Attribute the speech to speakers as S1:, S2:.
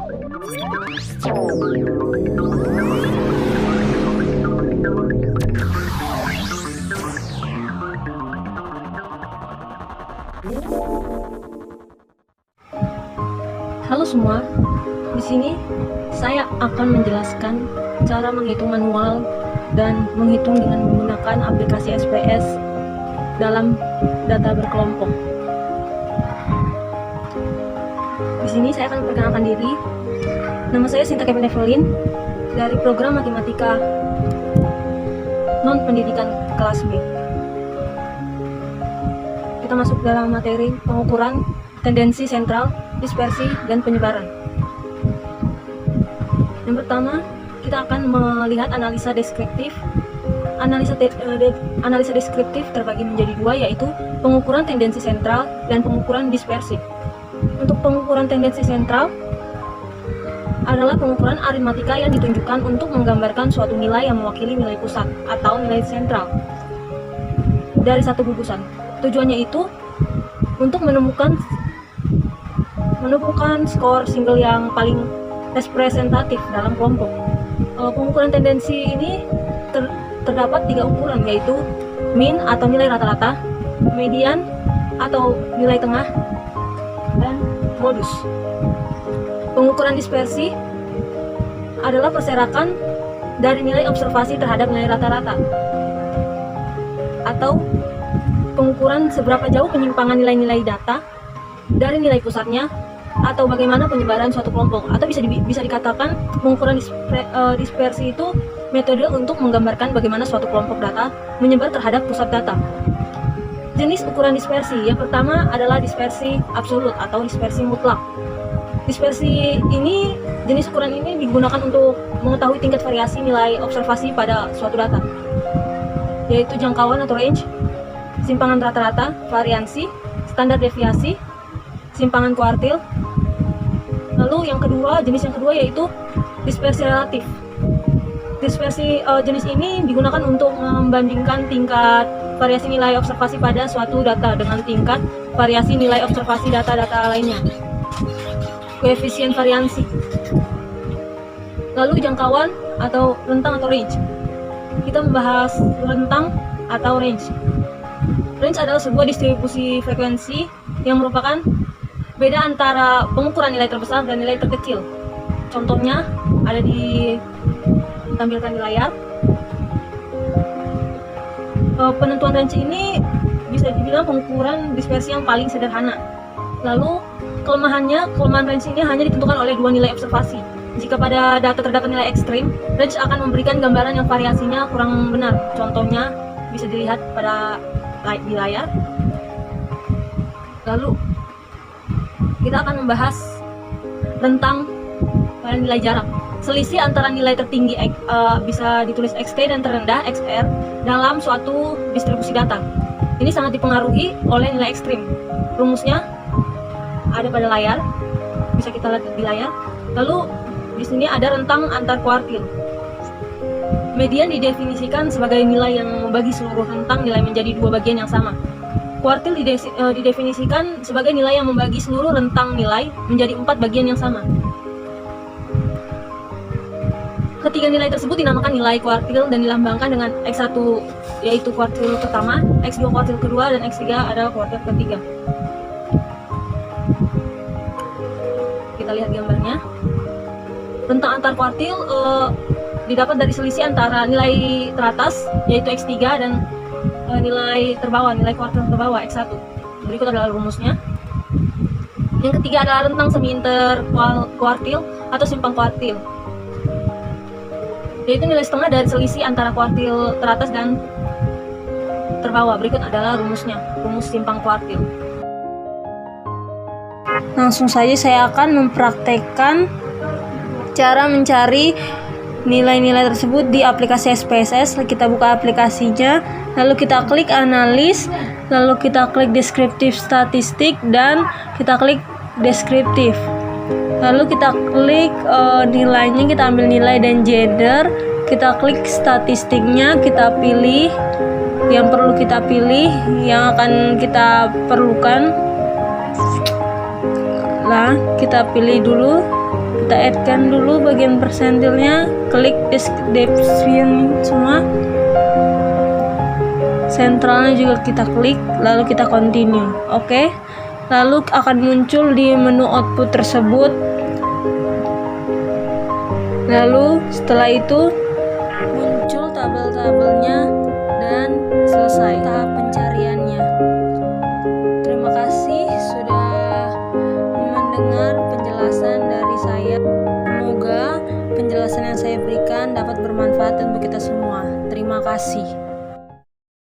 S1: Halo semua, di sini saya akan menjelaskan cara menghitung manual dan menghitung dengan menggunakan aplikasi SPS dalam data berkelompok. Di sini saya akan memperkenalkan diri. Nama saya Sinta Kevin Evelyn dari program Matematika Non-Pendidikan kelas B. Kita masuk dalam materi pengukuran tendensi sentral, dispersi, dan penyebaran. Yang pertama, kita akan melihat analisa deskriptif. Analisa deskriptif terbagi menjadi dua, yaitu pengukuran tendensi sentral dan pengukuran dispersi. Untuk pengukuran tendensi sentral adalah pengukuran aritmatika yang ditunjukkan untuk menggambarkan suatu nilai yang mewakili nilai pusat atau nilai sentral dari satu gugusan. Tujuannya itu untuk menemukan skor single yang paling representatif dalam kelompok. Pengukuran tendensi ini terdapat 3 ukuran, yaitu mean atau nilai rata-rata, median atau nilai tengah, dan modus. Pengukuran dispersi adalah perserakan dari nilai observasi terhadap nilai rata-rata, atau pengukuran seberapa jauh penyimpangan nilai-nilai data dari nilai pusatnya, atau bagaimana penyebaran suatu kelompok. Atau bisa dikatakan pengukuran dispersi itu metode untuk menggambarkan bagaimana suatu kelompok data menyebar terhadap pusat data. Jenis ukuran dispersi yang pertama adalah dispersi absolut atau dispersi mutlak. Dispersi ini, jenis ukuran ini digunakan untuk mengetahui tingkat variasi nilai observasi pada suatu data, yaitu jangkauan atau range, simpangan rata-rata, variansi, standar deviasi, simpangan kuartil. Lalu jenis yang kedua yaitu dispersi relatif. Dispersi jenis ini digunakan untuk membandingkan tingkat variasi nilai observasi pada suatu data dengan tingkat variasi nilai observasi data-data lainnya. Koefisien variansi. Lalu jangkauan atau rentang atau range. Kita membahas rentang atau range. Range adalah sebuah distribusi frekuensi yang merupakan beda antara pengukuran nilai terbesar dan nilai terkecil. Contohnya ada ditampilkan di layar. Penentuan range ini bisa dibilang pengukuran dispersi yang paling sederhana. Lalu kelemahan range ini hanya ditentukan oleh 2 nilai observasi. Jika pada data terdapat nilai ekstrim, range akan memberikan gambaran yang variasinya kurang benar. Contohnya bisa dilihat di layar. Lalu kita akan membahas rentang pada nilai jarak. Selisih antara nilai tertinggi bisa ditulis XT dan terendah XR dalam suatu distribusi data. Ini sangat dipengaruhi oleh nilai ekstrim. Rumusnya ada pada layar, bisa kita lihat di layar. Lalu di sini ada rentang antar kuartil. Median didefinisikan sebagai nilai yang membagi seluruh rentang nilai menjadi 2 bagian yang sama. Kuartil didefinisikan sebagai nilai yang membagi seluruh rentang nilai menjadi 4 bagian yang sama. Ketiga nilai tersebut dinamakan nilai kuartil dan dilambangkan dengan X1 yaitu kuartil pertama, X2 kuartil kedua, dan X3 adalah kuartil ketiga. Kita lihat gambarnya. Rentang antar kuartil didapat dari selisih antara nilai teratas yaitu X3 dan nilai terbawah, nilai kuartil terbawah X1. Berikut adalah rumusnya. Yang ketiga adalah rentang semi-inter kuartil atau simpang kuartil, yaitu nilai setengah dari selisih antara kuartil teratas dan terbawah. Berikut adalah rumusnya, rumus simpang kuartil. Langsung saja saya akan mempraktekkan cara mencari nilai-nilai tersebut di aplikasi SPSS. Kita buka aplikasinya, lalu kita klik analis, lalu kita klik deskriptif statistik, dan kita klik deskriptif. Lalu kita klik nilainya, kita ambil nilai dan gender, kita klik statistiknya, kita pilih yang perlu kita pilih, yang akan kita perlukan. Nah, kita pilih dulu,
S2: Kita add-kan dulu bagian persentilnya, klik description semua. Sentralnya juga kita klik, lalu kita continue. Oke. Lalu akan muncul di menu output tersebut. Lalu setelah itu muncul tabel-tabelnya dan selesai tahap pencariannya. Terima kasih sudah mendengar penjelasan dari saya. Semoga penjelasan yang saya berikan dapat bermanfaat untuk kita semua. Terima kasih.